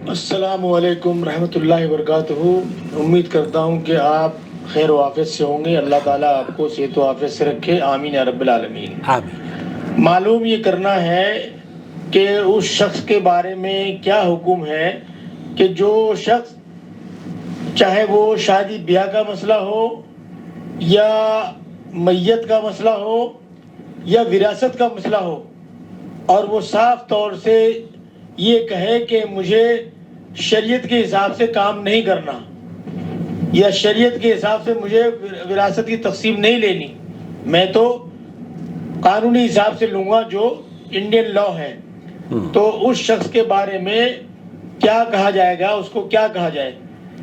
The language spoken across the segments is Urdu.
السلام علیکم رحمۃ اللہ وبرکاتہ. امید کرتا ہوں کہ آپ خیر و عافیت سے ہوں گے. اللہ تعالیٰ آپ کو صحت و عافیت سے رکھے. آمین یا رب العالمین. آمین. معلوم یہ کرنا ہے کہ اس شخص کے بارے میں کیا حکم ہے کہ جو شخص چاہے وہ شادی بیاہ کا مسئلہ ہو یا میت کا مسئلہ ہو یا وراثت کا مسئلہ ہو، اور وہ صاف طور سے یہ کہے کہ مجھے شریعت کے حساب سے کام نہیں کرنا یا شریعت کے حساب سے مجھے وراثت کی تقسیم نہیں لینی، میں تو قانونی حساب سے لوں گا جو انڈین لا ہے، تو اس شخص کے بارے میں کیا کہا جائے گا؟ اس کو کیا کہا جائے؟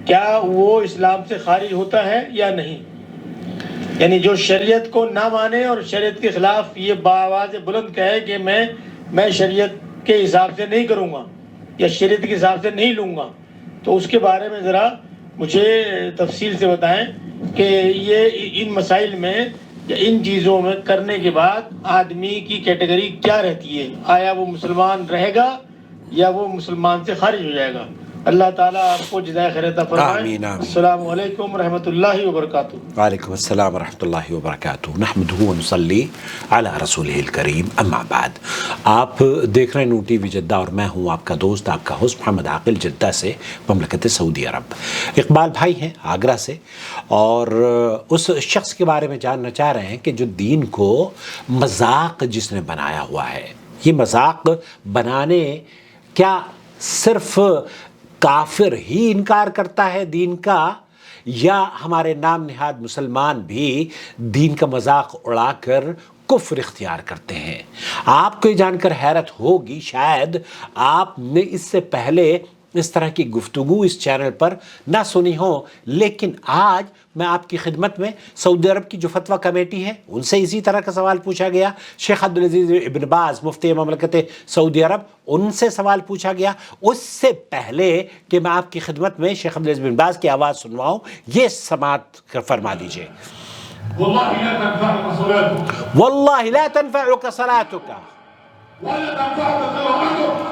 کیا وہ اسلام سے خارج ہوتا ہے یا نہیں؟ یعنی جو شریعت کو نہ مانے اور شریعت کے خلاف یہ بآواز بلند کہے کہ میں شریعت کے حساب سے نہیں کروں گا یا شریعت کے حساب سے نہیں لوں گا، تو اس کے بارے میں ذرا مجھے تفصیل سے بتائیں کہ یہ ان مسائل میں یا ان چیزوں میں کرنے کے بعد آدمی کی کیٹیگری کیا رہتی ہے؟ آیا وہ مسلمان رہے گا یا وہ مسلمان سے خارج ہو جائے گا؟ اللہ تعالیٰ آپ کو جزائے خیر عطا فرمائے. آمین آمین. السلام علیکم ورحمۃ اللہ وبرکاتہ. وعلیکم السلام ورحمۃ اللہ وبرکاتہ. نحمدہ ونصلی علی رسولہ الکریم. اما بعد، آپ دیکھ رہے ہیں نون ٹی وی جدہ اور میں ہوں آپ کا دوست، آپ کا ہوسٹ محمد عاقل، جدہ سے، مملکت سعودی عرب. اقبال بھائی ہیں آگرہ سے، اور اس شخص کے بارے میں جاننا چاہ رہے ہیں کہ جو دین کو مذاق جس نے بنایا ہوا ہے، یہ مذاق بنانے کیا صرف کافر ہی انکار کرتا ہے دین کا، یا ہمارے نام نہاد مسلمان بھی دین کا مذاق اڑا کر کفر اختیار کرتے ہیں؟ آپ کو یہ جان کر حیرت ہوگی، شاید آپ نے اس سے پہلے اس طرح کی گفتگو اس چینل پر نہ سنی ہو، لیکن آج میں آپ کی خدمت میں سعودی عرب کی جو فتویٰ کمیٹی ہے ان سے اسی طرح کا سوال پوچھا گیا. شیخ عبدالعزیز ابن باز مفتی مملکت سعودی عرب، ان سے سوال پوچھا گیا. اس سے پہلے کہ میں آپ کی خدمت میں شیخ عبدالعزیز ابن باز کی آواز سنواؤں، یہ سماعت فرما لیجئے. واللہ لا تنفعک صلاتک،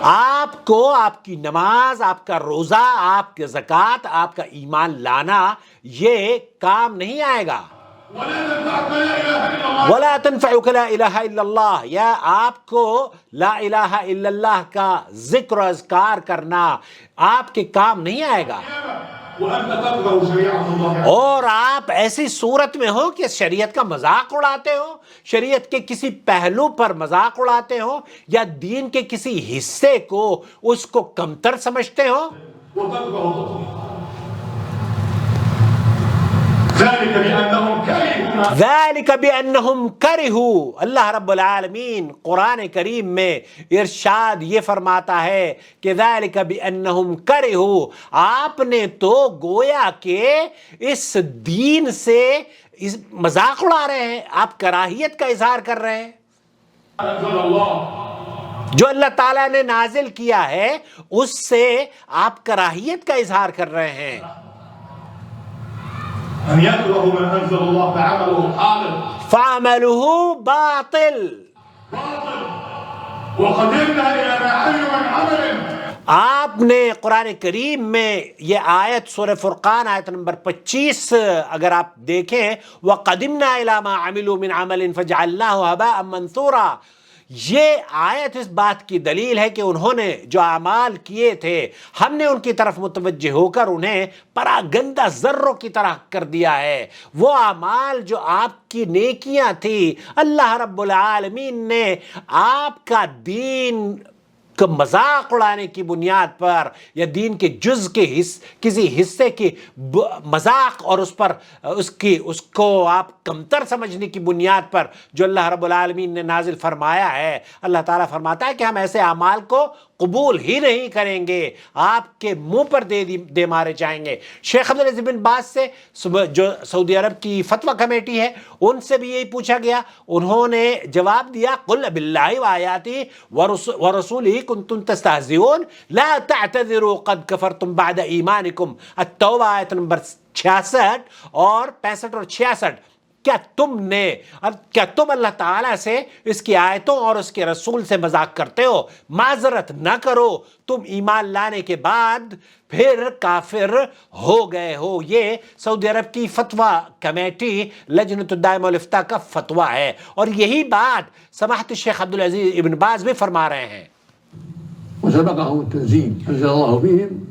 آپ کو آپ کی نماز، آپ کا روزہ، آپ کے زکوٰۃ، آپ کا ایمان لانا یہ کام نہیں آئے گا. ولا تنفعک لا الہ الا اللہ، یا آپ کو لا الہ الا اللہ کا ذکر و اذکار کرنا آپ کے کام نہیں آئے گا، اور آپ ایسی صورت میں ہو کہ شریعت کا مذاق اڑاتے ہو، شریعت کے کسی پہلو پر مذاق اڑاتے ہو، یا دین کے کسی حصے کو اس کو کمتر سمجھتے ہو. ذَلِكَ بِأَنَّهُمْ كَرِهُوا، اللہ رب العالمین قرآن کریم میں ارشاد یہ فرماتا ہے کہ ذَلِكَ بِأَنَّهُمْ كَرِهُوا، آپ نے تو گویا کہ اس دین سے مذاق اڑا رہے ہیں، آپ کراہیت کا اظہار کر رہے ہیں. جو اللہ تعالیٰ نے نازل کیا ہے اس سے آپ کراہیت کا اظہار کر رہے ہیں. فَعَمَلُهُ باطل، آپ نے قرآن کریم میں یہ آیت سورہ فرقان آیت نمبر 25 اگر آپ دیکھیں، وَقَدِمْنَا إِلَى مَا عَمِلُوا مِنْ عَمَلٍ فَجَعَلْنَاهُ هَبَاءً مَنْثُورًا، یہ آیت اس بات کی دلیل ہے کہ انہوں نے جو اعمال کیے تھے ہم نے ان کی طرف متوجہ ہو کر انہیں پراگندہ ذروں کی طرح کر دیا ہے. وہ اعمال جو آپ کی نیکیاں تھی، اللہ رب العالمین نے آپ کا دین کا مذاق اڑانے کی بنیاد پر یا دین کے جز کے کسی حصے کی مذاق اور اس کو آپ کمتر سمجھنے کی بنیاد پر جو اللہ رب العالمین نے نازل فرمایا ہے، اللہ تعالیٰ فرماتا ہے کہ ہم ایسے اعمال کو قبول ہی نہیں کریں گے، آپ کے منہ پر دے مارے جائیں گے. شیخ عبدالعزیز بن باز سے جو سعودی عرب کی فتویٰ کمیٹی ہے ان سے بھی یہی پوچھا گیا، انہوں نے جواب دیا قل باللہ وآیاتہ ورسولہ کنتم تستہزئون لا تعتذروا قد کفرتم بعد ایمانکم. التوبہ آیت نمبر 66 اور 65 اور 66. کیا تم اللہ تعالیٰ سے اس کی آیتوں اور اس کے رسول سے مذاق کرتے ہو؟ معذرت نہ کرو، تم ایمان لانے کے بعد پھر کافر ہو گئے ہو۔ یہ سعودی عرب کی فتویٰ کمیٹی لجنۃ الدائمہ والافتاء کا فتویٰ ہے، اور یہی بات سماحت الشیخ عبدالعزیز ابن باز بھی فرما رہے ہیں۔ وسبقهم التنزيل أنزل الله بهم،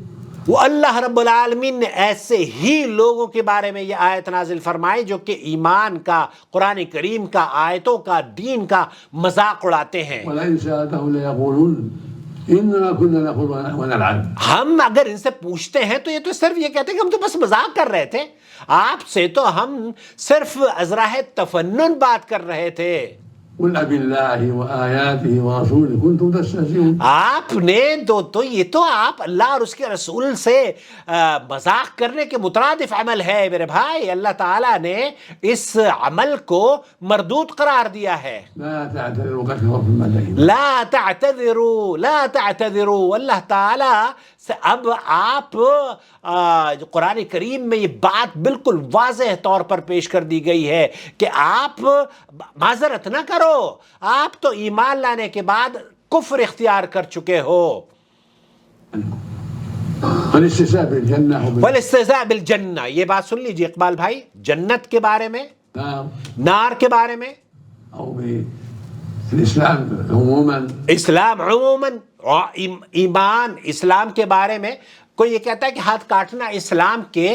وہ اللہ رب العالمین نے ایسے ہی لوگوں کے بارے میں یہ آیت نازل فرمائی جو کہ ایمان کا، قرآن کریم کا، آیتوں کا، دین کا مذاق اڑاتے ہیں۔ ولئن سألتهم ليقولن إنما كنا نخوض ونلعب۔ ہم اگر ان سے پوچھتے ہیں تو یہ تو صرف یہ کہتے ہیں کہ ہم تو بس مذاق کر رہے تھے، آپ سے تو ہم صرف ازراہ تفنن بات کر رہے تھے۔ قل أبالله وآياته ورسوله كنتم تستهزئون۔ آپ نے تو یہ تو آپ اللہ اور اس کے رسول سے مذاق کرنے کے مترادف عمل ہے میرے بھائی۔ اللہ تعالیٰ نے اس عمل کو مردود قرار دیا ہے۔ لا تعتذروا قد كفرتم بعد إيمانكم۔ لا تعتذروا، لا تعتذروا، اللہ تعالیٰ سے اب آپ قرآن کریم میں یہ بات بالکل واضح طور پر پیش کر دی گئی ہے کہ آپ معذرت نہ کرو، آپ تو ایمان لانے کے بعد کفر اختیار کر چکے ہو۔ والاستهزاء بالجنة والاستہزاء بالجنہ، یہ بات سن لیجیے اقبال بھائی، جنت کے بارے میں، نار کے بارے میں، أو بالإسلام عموما، اسلام عموماً، ایمان اسلام کے بارے میں کوئی یہ کہتا ہے کہ ہاتھ کاٹنا اسلام کے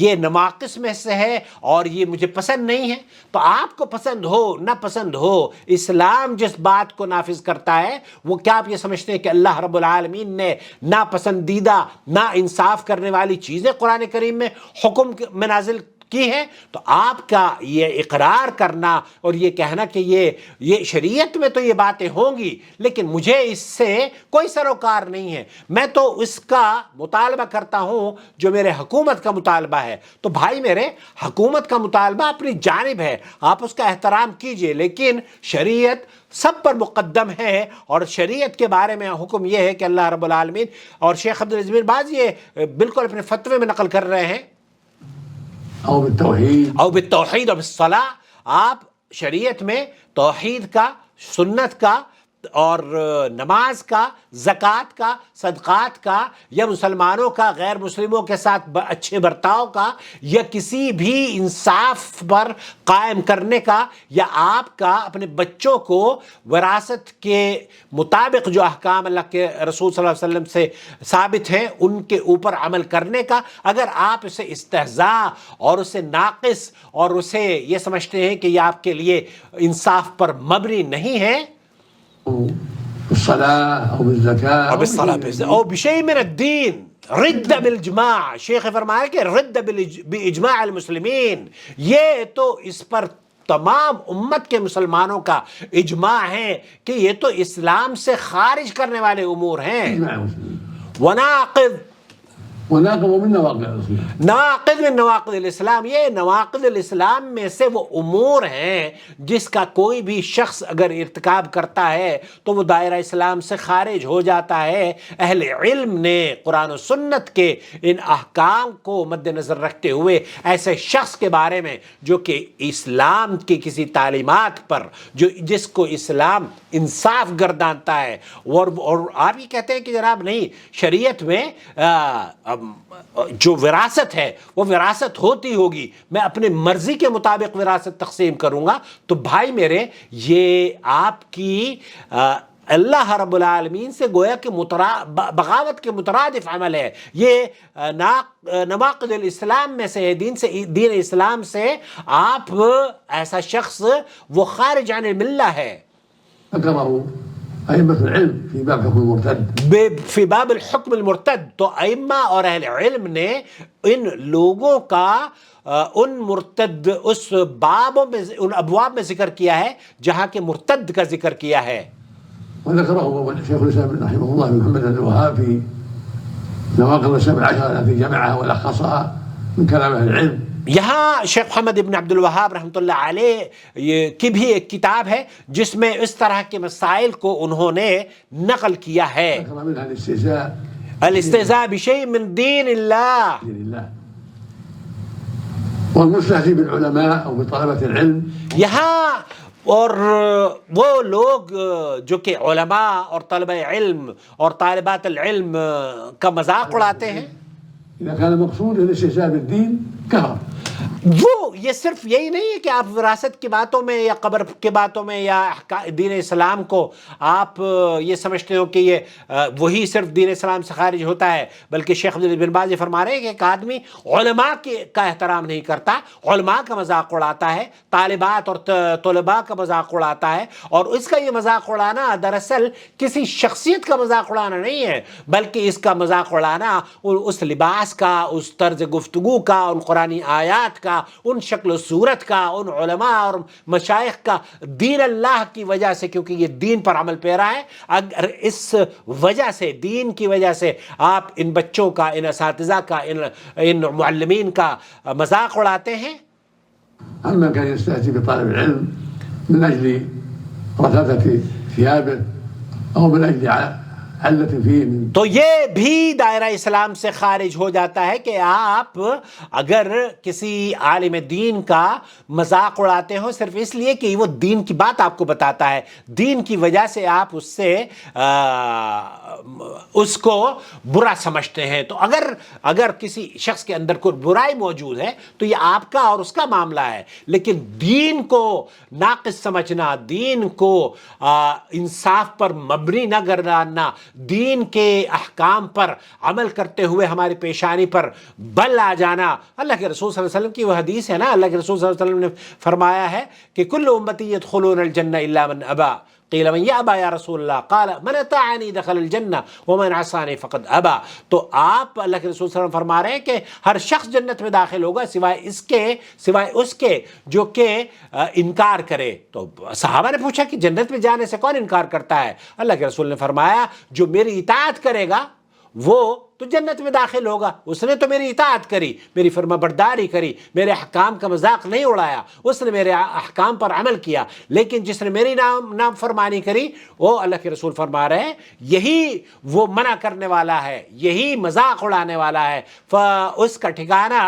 یہ نواقص میں سے ہے اور یہ مجھے پسند نہیں ہے، تو آپ کو پسند ہو نہ پسند ہو، اسلام جس بات کو نافذ کرتا ہے وہ کیا آپ یہ سمجھتے ہیں کہ اللہ رب العالمین نے ناپسندیدہ، نا انصاف کرنے والی چیزیں قرآن کریم میں حکم میں نازل کی ہے؟ تو آپ کا یہ اقرار کرنا اور یہ کہنا کہ یہ شریعت میں تو یہ باتیں ہوں گی لیکن مجھے اس سے کوئی سروکار نہیں ہے، میں تو اس کا مطالبہ کرتا ہوں جو میرے حکومت کا مطالبہ ہے۔ تو بھائی میرے، حکومت کا مطالبہ اپنی جانب ہے، آپ اس کا احترام کیجئے، لیکن شریعت سب پر مقدم ہے، اور شریعت کے بارے میں حکم یہ ہے کہ اللہ رب العالمین، اور شیخ عبدالعزیز بن باز یہ بالکل اپنے فتوے میں نقل کر رہے ہیں، أو بالتوحيد، او بالتوحید و بالصلاح، آپ شریعت میں توحید کا، سنت کا اور نماز کا، زکوٰۃ کا، صدقات کا، یا مسلمانوں کا غیر مسلموں کے ساتھ اچھے برتاؤ کا، یا کسی بھی انصاف پر قائم کرنے کا، یا آپ کا اپنے بچوں کو وراثت کے مطابق جو احکام اللہ کے رسول صلی اللہ علیہ وسلم سے ثابت ہیں ان کے اوپر عمل کرنے کا، اگر آپ اسے استہزاء اور اسے ناقص اور اسے یہ سمجھتے ہیں کہ یہ آپ کے لیے انصاف پر مبنی نہیں ہے، بالصلاة أو بالزكاة او بشيء من الدین، رد بالاجماع، شیخ فرمایا کہ رد باجماع المسلمین، یہ تو اس پر تمام امت کے مسلمانوں کا اجماع ہے کہ یہ تو اسلام سے خارج کرنے والے امور ہیں۔ وناقض من نواقض الإسلام، نواقض من نواقض الاسلام، یہ نواقض الاسلام میں سے وہ امور ہیں جس کا کوئی بھی شخص اگر ارتکاب کرتا ہے تو وہ دائرہ اسلام سے خارج ہو جاتا ہے۔ اہل علم نے قرآن و سنت کے ان احکام کو مد نظر رکھتے ہوئے ایسے شخص کے بارے میں جو کہ اسلام کی کسی تعلیمات پر، جس کو اسلام انصاف گردانتا ہے، اور آپ یہ کہتے ہیں کہ جناب نہیں، شریعت میں جو وراثت ہے وہ وراثت ہوتی ہوگی، میں اپنے مرضی کے مطابق وراثت تقسیم کروں گا، تو بھائی میرے یہ آپ کی اللہ رب العالمین سے گویا کہ بغاوت کے مترادف عمل ہے، یہ نواقض الاسلام میں سے ہے، دین اسلام سے آپ ایسا شخص وہ خارج عن الملہ ہے۔ أئمة العلم في باب حكم المرتد، فی باب الحکم المرتد، تو ائمہ اور اہل علم نے ان لوگوں کا ان مرتد اس بابوں میں، ان ابواب میں ذکر کیا ہے جہاں کے مرتد کا ذکر کیا ہے۔ وذكره شيخ الإسلام رحمه الله بن محمد بن الوهاب في نواقض السبع العشرة التي جمعها ولخصها من كلام أهل العلم۔ یہاں شیخ محمد ابن عبد الوہاب رحمۃ اللہ علیہ کی بھی ایک کتاب ہے جس میں اس طرح کے مسائل کو انہوں نے نقل کیا ہے۔ الاستہزاء بشیء من دین اللہ، والمستهزئ بالعلماء أو بطلبة العلم یہاں اور وہ لوگ جو کہ علماء اور طلبہ علم اور طالبات العلم کا مذاق اڑاتے ہیں، إذا كان مقصود الاستهزاء بالدين كفر. وہ یہ صرف یہی نہیں ہے کہ آپ وراثت کی باتوں میں یا قبر کی باتوں میں یا دین اسلام کو آپ یہ سمجھتے ہو کہ یہ وہی صرف دین اسلام سے خارج ہوتا ہے، بلکہ شیخ عبدالعزیز بن باز یہ فرما رہے ہیں کہ ایک آدمی علماء کا احترام نہیں کرتا، علماء کا مذاق اڑاتا ہے، طالبات اور طلباء کا مذاق اڑاتا ہے، اور اس کا یہ مذاق اڑانا دراصل کسی شخصیت کا مذاق اڑانا نہیں ہے، بلکہ اس کا مذاق اڑانا اس لباس کا، اس طرز گفتگو کا، ان قرآنی آیات کا، ان شکل و صورت کا، ان علماء اور مشائخ کا، دین اللہ کی وجہ سے، کیونکہ یہ دین پر عمل پیرا ہے، اگر اس وجہ سے، دین کی وجہ سے آپ ان بچوں کا، ان اساتذہ کا، ان معلمین کا مذاق اڑاتے ہیں. أما كان يستهزئ بطالب العلم من أجل رثاثة ثيابه أو من أجل علة فيه من، تو یہ بھی دائرہ اسلام سے خارج ہو جاتا ہے کہ آپ اگر کسی عالم دین کا مذاق اڑاتے ہو صرف اس لیے کہ وہ دین کی بات آپ کو بتاتا ہے، دین کی وجہ سے آپ اس کو برا سمجھتے ہیں، تو اگر کسی شخص کے اندر کوئی برائی موجود ہے تو یہ آپ کا اور اس کا معاملہ ہے، لیکن دین کو ناقص سمجھنا، دین کو انصاف پر مبنی نہ گرداننا، دین کے احکام پر عمل کرتے ہوئے ہماری پیشانی پر بل آ جانا. اللہ کے رسول صلی اللہ علیہ وسلم کی وہ حدیث ہے نا، اللہ کے رسول صلی اللہ علیہ وسلم نے فرمایا ہے کہ کل امتی يدخلون الجنہ الا من ابا، قیل من یابا یا رسول اللہ، قال من اطاعنی دخل الجنہ ومن عصانی فقد ابا. تو آپ اللہ کے رسول صلی اللہ علیہ وسلم فرما رہے ہیں کہ ہر شخص جنت میں داخل ہوگا سوائے اس کے جو کہ انکار کرے. تو صحابہ نے پوچھا کہ جنت میں جانے سے کون انکار کرتا ہے؟ اللہ کے رسول نے فرمایا جو میری اطاعت کرے گا وہ تو جنت میں داخل ہوگا، اس نے تو میری اطاعت کری، میری فرما برداری کری، میرے احکام کا مذاق نہیں اڑایا، اس نے میرے احکام پر عمل کیا. لیکن جس نے میری نام فرمانی کری، وہ اللہ کے رسول فرما رہے ہیں یہی وہ منع کرنے والا ہے، یہی مذاق اڑانے والا ہے، اس کا ٹھکانہ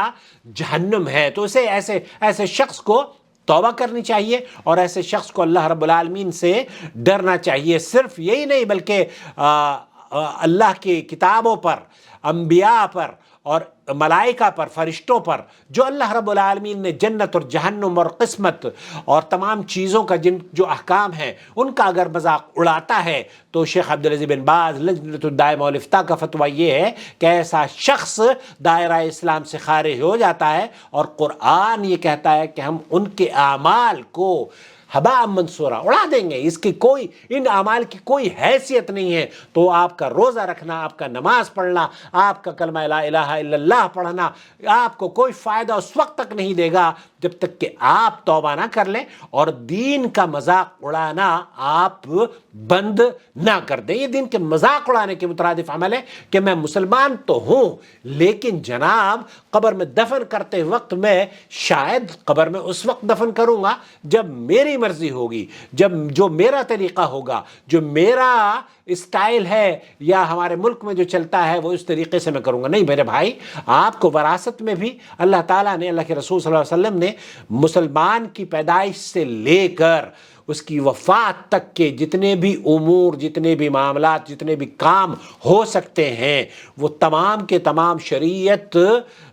جہنم ہے. تو اسے ایسے شخص کو توبہ کرنی چاہیے اور ایسے شخص کو اللہ رب العالمین سے ڈرنا چاہیے. صرف یہی نہیں بلکہ اللہ کی کتابوں پر، انبیاء پر اور ملائکہ پر، فرشتوں پر، جو اللہ رب العالمین نے جنت اور جہنم اور قسمت اور تمام چیزوں کا جو احکام ہیں ان کا اگر مذاق اڑاتا ہے تو شیخ عبدالعزیز بن باز لجنۃ الدائمہ والافتاء کا فتویٰ یہ ہے کہ ایسا شخص دائرہ اسلام سے خارج ہو جاتا ہے، اور قرآن یہ کہتا ہے کہ ہم ان کے اعمال کو ہباء منصورا اڑا دیں گے، ان اعمال کی کوئی حیثیت نہیں ہے. تو آپ کا روزہ رکھنا، آپ کا نماز پڑھنا، آپ کا کلمہ لا الہ الا اللہ پڑھنا آپ کو کوئی فائدہ اس وقت تک نہیں دے گا جب تک کہ آپ توبہ نہ کر لیں اور دین کا مذاق اڑانا آپ بند نہ کر دیں. یہ دین کے مذاق اڑانے کے مترادف عمل ہے کہ میں مسلمان تو ہوں لیکن جناب قبر میں دفن کرتے وقت میں شاید قبر میں اس وقت دفن کروں گا جب میری مرضی ہوگی، جب جو میرا طریقہ ہوگا، جو میرا اسٹائل ہے یا ہمارے ملک میں جو چلتا ہے وہ اس طریقے سے میں کروں گا. نہیں میرے بھائی، آپ کو وراثت میں بھی اللہ تعالیٰ نے، اللہ کے رسول صلی اللہ علیہ وسلم نے مسلمان کی پیدائش سے لے کر اس کی وفات تک کے جتنے بھی امور، جتنے بھی معاملات، جتنے بھی کام ہو سکتے ہیں وہ تمام کے تمام شریعت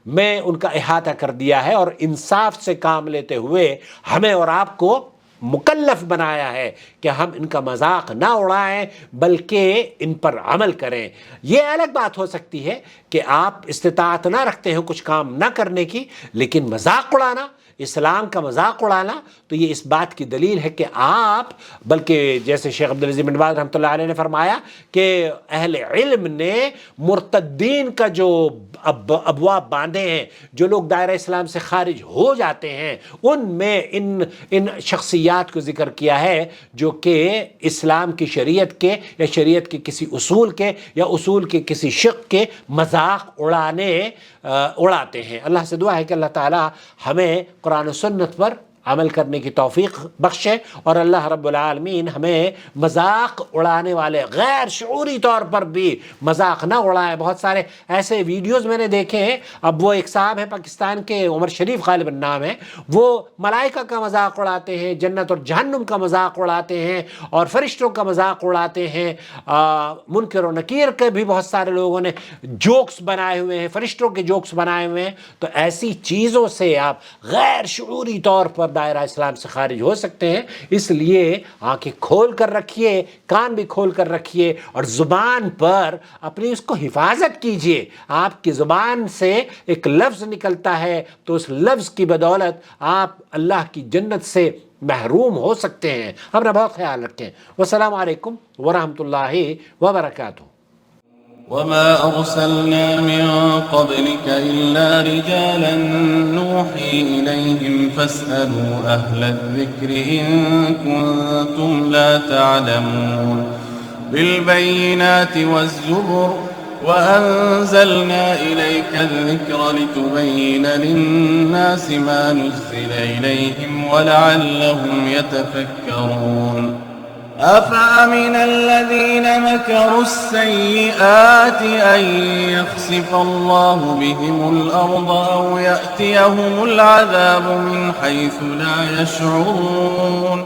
میں ان کا احاطہ کر دیا ہے، اور انصاف سے کام لیتے ہوئے ہمیں اور آپ کو مکلف بنایا ہے کہ ہم ان کا مذاق نہ اڑائیں بلکہ ان پر عمل کریں. یہ الگ بات ہو سکتی ہے کہ آپ استطاعت نہ رکھتے ہیں کچھ کام نہ کرنے کی، لیکن مذاق اڑانا، اسلام کا مذاق اڑانا، تو یہ اس بات کی دلیل ہے کہ آپ، بلکہ جیسے شیخ عبدالعزیز بن باز رحمۃ اللہ علیہ نے فرمایا کہ اہل علم نے مرتدین کا جو ابواب باندھے ہیں، جو لوگ دائرہ اسلام سے خارج ہو جاتے ہیں، ان میں ان شخصیات کو ذکر کیا ہے جو کہ اسلام کی شریعت کے یا شریعت کے کسی اصول کے یا اصول کے کسی شق کے مذاق اڑاتے ہیں. اللہ سے دعا ہے کہ اللہ تعالی ہمیں قرآن و سنت پر عمل کرنے کی توفیق بخشے، اور اللہ رب العالمین ہمیں مذاق اڑانے والے، غیر شعوری طور پر بھی مذاق نہ اڑائے۔ بہت سارے ایسے ویڈیوز میں نے دیکھے ہیں، اب وہ ایک صاحب ہیں پاکستان کے، عمر شریف غالباً نام ہے، وہ ملائکہ کا مذاق اڑاتے ہیں، جنت اور جہنم کا مذاق اڑاتے ہیں، اور فرشتوں کا مذاق اڑاتے ہیں، منکر و نکیر کے بھی بہت سارے لوگوں نے جوکس بنائے ہوئے ہیں، فرشتوں کے جوکس بنائے ہوئے ہیں۔ تو ایسی چیزوں سے آپ غیر شعوری طور پر دائرہ اسلام سے خارج ہو سکتے ہیں، اس لیے آنکھیں کھول کر رکھیے، کان بھی کھول کر رکھیے، اور زبان پر اپنی اس کو حفاظت کیجیے۔ آپ کی زبان سے ایک لفظ نکلتا ہے تو اس لفظ کی بدولت آپ اللہ کی جنت سے محروم ہو سکتے ہیں۔ اپنا بہت خیال رکھیں۔ والسلام علیکم ورحمۃ اللہ وبرکاتہ۔ وما أرسلنا من قبلك إلا رجالا نوحي إليهم فاسألوا أهل الذكر إن كنتم لا تعلمون بالبينات والزبر وأنزلنا إليك الذكر لتبين للناس ما نزل إليهم ولعلهم يتفكرون أفأمن الذين مكروا السيئات أن يخسف الله بهم الأرض أو يأتيهم العذاب من حيث لا يشعرون